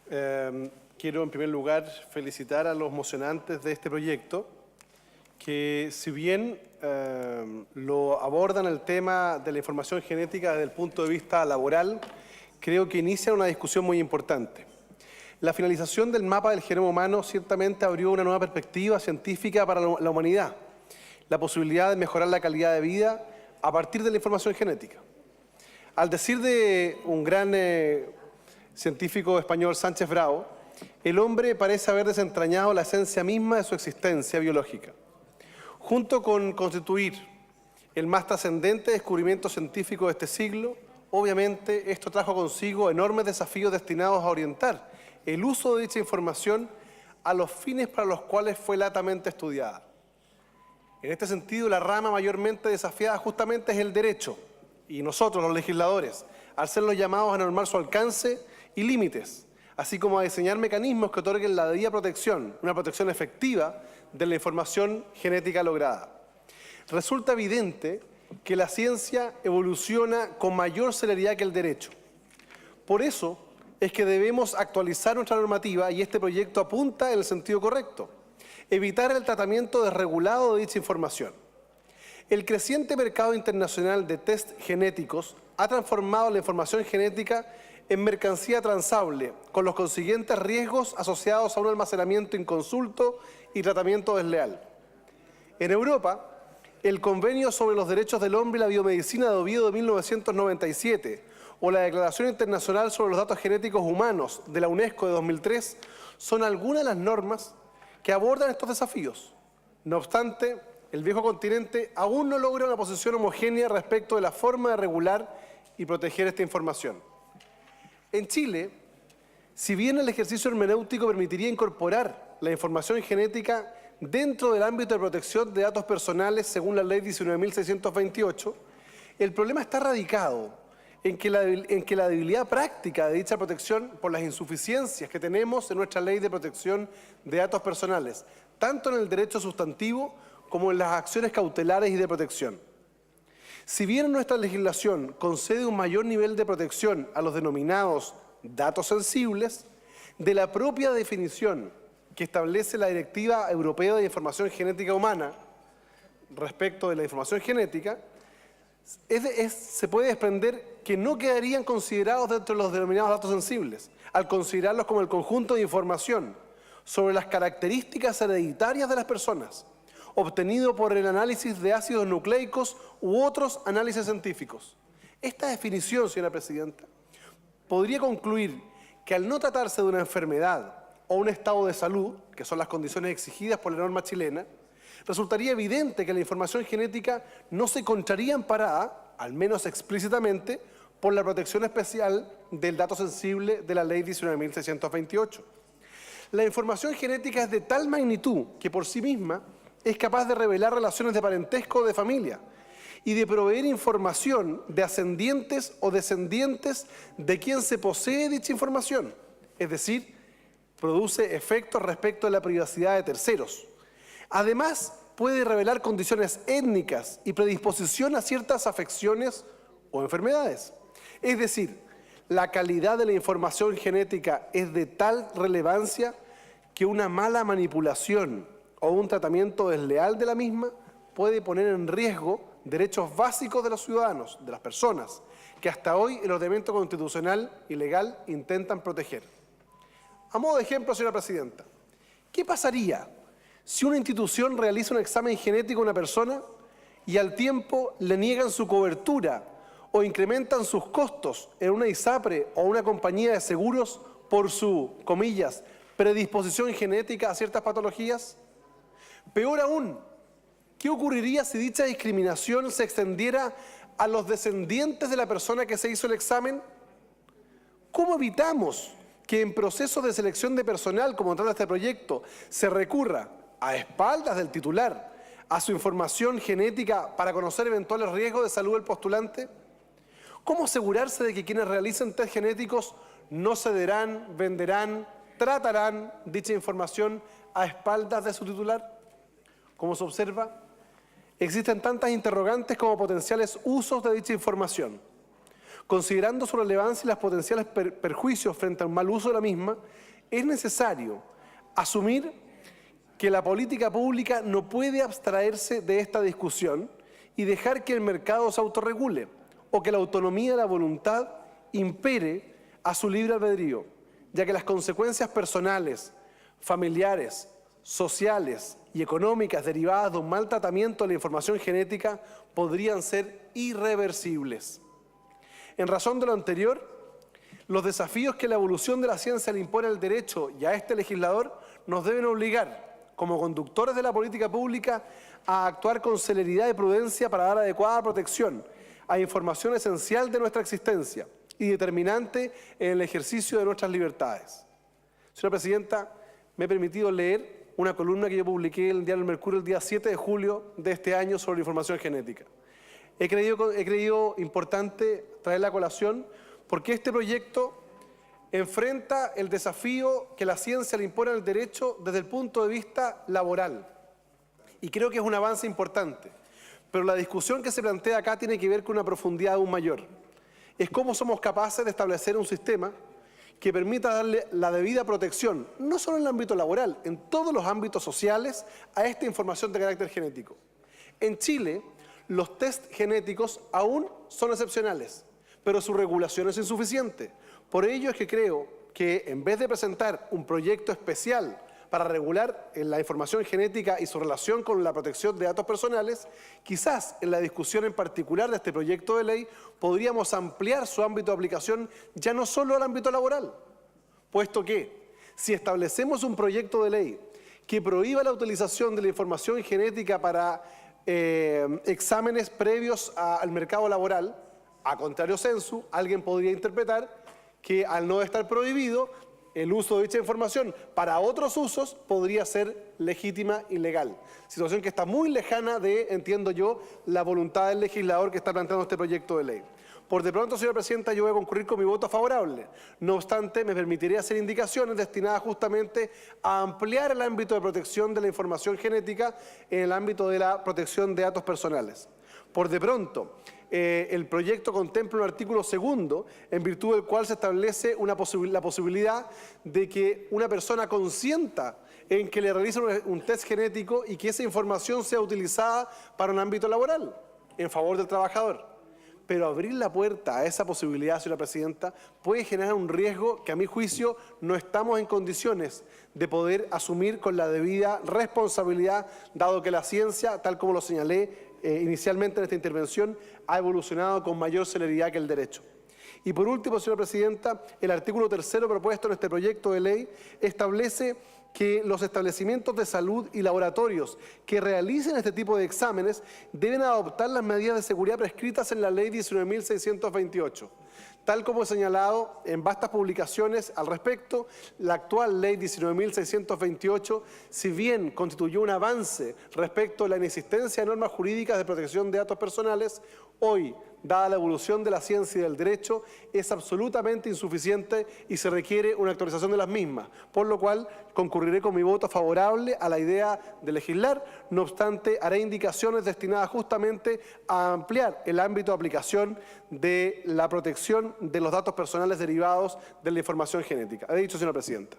Quiero en primer lugar felicitar a los mocionantes de este proyecto, que si bien lo abordan el tema de la información genética desde el punto de vista laboral, creo que inician una discusión muy importante. La finalización del mapa del genoma humano ciertamente abrió una nueva perspectiva científica para la humanidad, la posibilidad de mejorar la calidad de vida a partir de la información genética. Al decir de un gran científico español, Sánchez Bravo, el hombre parece haber desentrañado la esencia misma de su existencia biológica. Junto con constituir el más trascendente descubrimiento científico de este siglo, obviamente esto trajo consigo enormes desafíos destinados a orientar el uso de dicha información a los fines para los cuales fue latamente estudiada. En este sentido, la rama mayormente desafiada justamente es el derecho, y nosotros, los legisladores, al ser los llamados a normar su alcance y límites, así como a diseñar mecanismos que otorguen la debida protección, una protección efectiva de la información genética lograda. Resulta evidente que la ciencia evoluciona con mayor celeridad que el derecho. Por eso es que debemos actualizar nuestra normativa y este proyecto apunta en el sentido correcto: evitar el tratamiento desregulado de dicha información. El creciente mercado internacional de test genéticos ha transformado la información genética en mercancía transable, con los consiguientes riesgos asociados a un almacenamiento inconsulto y tratamiento desleal. En Europa, el Convenio sobre los Derechos del Hombre y la Biomedicina de Oviedo de 1997 o la Declaración Internacional sobre los Datos Genéticos Humanos de la UNESCO de 2003 son algunas de las normas que abordan estos desafíos. No obstante, el viejo continente aún no logra una posición homogénea respecto de la forma de regular y proteger esta información. En Chile, si bien el ejercicio hermenéutico permitiría incorporar la información genética dentro del ámbito de protección de datos personales según la Ley 19.628, el problema está radicado en que la debilidad práctica de dicha protección por las insuficiencias que tenemos en nuestra Ley de Protección de Datos Personales, tanto en el derecho sustantivo como en las acciones cautelares y de protección. Si bien nuestra legislación concede un mayor nivel de protección a los denominados datos sensibles, de la propia definición que establece la Directiva Europea de Información Genética Humana respecto de la información genética, se puede desprender que no quedarían considerados dentro de los denominados datos sensibles, al considerarlos como el conjunto de información sobre las características hereditarias de las personas, obtenido por el análisis de ácidos nucleicos u otros análisis científicos. Esta definición, señora Presidenta, podría concluir que al no tratarse de una enfermedad o un estado de salud, que son las condiciones exigidas por la norma chilena, resultaría evidente que la información genética no se encontraría amparada, al menos explícitamente, por la protección especial del dato sensible de la Ley 19.628. La información genética es de tal magnitud que por sí misma es capaz de revelar relaciones de parentesco o de familia y de proveer información de ascendientes o descendientes de quien se posee dicha información, es decir, produce efectos respecto de la privacidad de terceros. Además, puede revelar condiciones étnicas y predisposición a ciertas afecciones o enfermedades. Es decir, la calidad de la información genética es de tal relevancia que una mala manipulación o un tratamiento desleal de la misma puede poner en riesgo derechos básicos de los ciudadanos, de las personas, que hasta hoy el ordenamiento constitucional y legal intentan proteger. A modo de ejemplo, señora Presidenta, ¿qué pasaría si una institución realiza un examen genético a una persona y al tiempo le niegan su cobertura o incrementan sus costos en una ISAPRE o una compañía de seguros por su, comillas, predisposición genética a ciertas patologías? Peor aún, ¿qué ocurriría si dicha discriminación se extendiera a los descendientes de la persona que se hizo el examen? ¿Cómo evitamos que en procesos de selección de personal, como trata este proyecto, se recurra a espaldas del titular a su información genética para conocer eventuales riesgos de salud del postulante? ¿Cómo asegurarse de que quienes realicen test genéticos no cederán, venderán, tratarán dicha información a espaldas de su titular? Como se observa, existen tantas interrogantes como potenciales usos de dicha información. Considerando su relevancia y los potenciales perjuicios frente a un mal uso de la misma, es necesario asumir que la política pública no puede abstraerse de esta discusión y dejar que el mercado se autorregule o que la autonomía de la voluntad impere a su libre albedrío, ya que las consecuencias personales, familiares, sociales y económicas derivadas de un mal tratamiento de la información genética podrían ser irreversibles. En razón de lo anterior, los desafíos que la evolución de la ciencia le impone al derecho y a este legislador nos deben obligar, como conductores de la política pública, a actuar con celeridad y prudencia para dar adecuada protección a información esencial de nuestra existencia y determinante en el ejercicio de nuestras libertades. Señora Presidenta, me he permitido leer una columna que yo publiqué en el diario El Mercurio el día 7 de julio de este año sobre información genética. He creído importante traer la colación porque este proyecto enfrenta el desafío que la ciencia le impone al derecho desde el punto de vista laboral. Y creo que es un avance importante. Pero la discusión que se plantea acá tiene que ver con una profundidad aún mayor. Es cómo somos capaces de establecer un sistema que permita darle la debida protección, no solo en el ámbito laboral, en todos los ámbitos sociales, a esta información de carácter genético. En Chile, los test genéticos aún son excepcionales, pero su regulación es insuficiente. Por ello es que creo que en vez de presentar un proyecto especial para regular la información genética y su relación con la protección de datos personales, quizás en la discusión en particular de este proyecto de ley podríamos ampliar su ámbito de aplicación ya no solo al ámbito laboral, puesto que si establecemos un proyecto de ley que prohíba la utilización de la información genética para exámenes previos al mercado laboral, a contrario sensu, alguien podría interpretar que al no estar prohibido, el uso de dicha información para otros usos podría ser legítima y legal. Situación que está muy lejana de, entiendo yo, la voluntad del legislador que está planteando este proyecto de ley. Por de pronto, señora Presidenta, yo voy a concurrir con mi voto favorable. No obstante, me permitiré hacer indicaciones destinadas justamente a ampliar el ámbito de protección de la información genética en el ámbito de la protección de datos personales. Por de pronto, el proyecto contempla un artículo 2, en virtud del cual se establece la posibilidad de que una persona consienta en que le realicen un test genético y que esa información sea utilizada para un ámbito laboral, en favor del trabajador. Pero abrir la puerta a esa posibilidad, señora Presidenta, puede generar un riesgo que a mi juicio no estamos en condiciones de poder asumir con la debida responsabilidad, dado que la ciencia, tal como lo señalé inicialmente en esta intervención, ha evolucionado con mayor celeridad que el derecho. Y por último, señora Presidenta, el artículo 3 propuesto en este proyecto de ley establece que los establecimientos de salud y laboratorios que realicen este tipo de exámenes deben adoptar las medidas de seguridad prescritas en la Ley 19.628. Tal como he señalado en vastas publicaciones al respecto, la actual Ley 19.628, si bien constituyó un avance respecto a la inexistencia de normas jurídicas de protección de datos personales, hoy, dada la evolución de la ciencia y del derecho, es absolutamente insuficiente y se requiere una actualización de las mismas, por lo cual concurriré con mi voto favorable a la idea de legislar. No obstante, haré indicaciones destinadas justamente a ampliar el ámbito de aplicación de la protección de los datos personales derivados de la información genética. He dicho, señora Presidenta.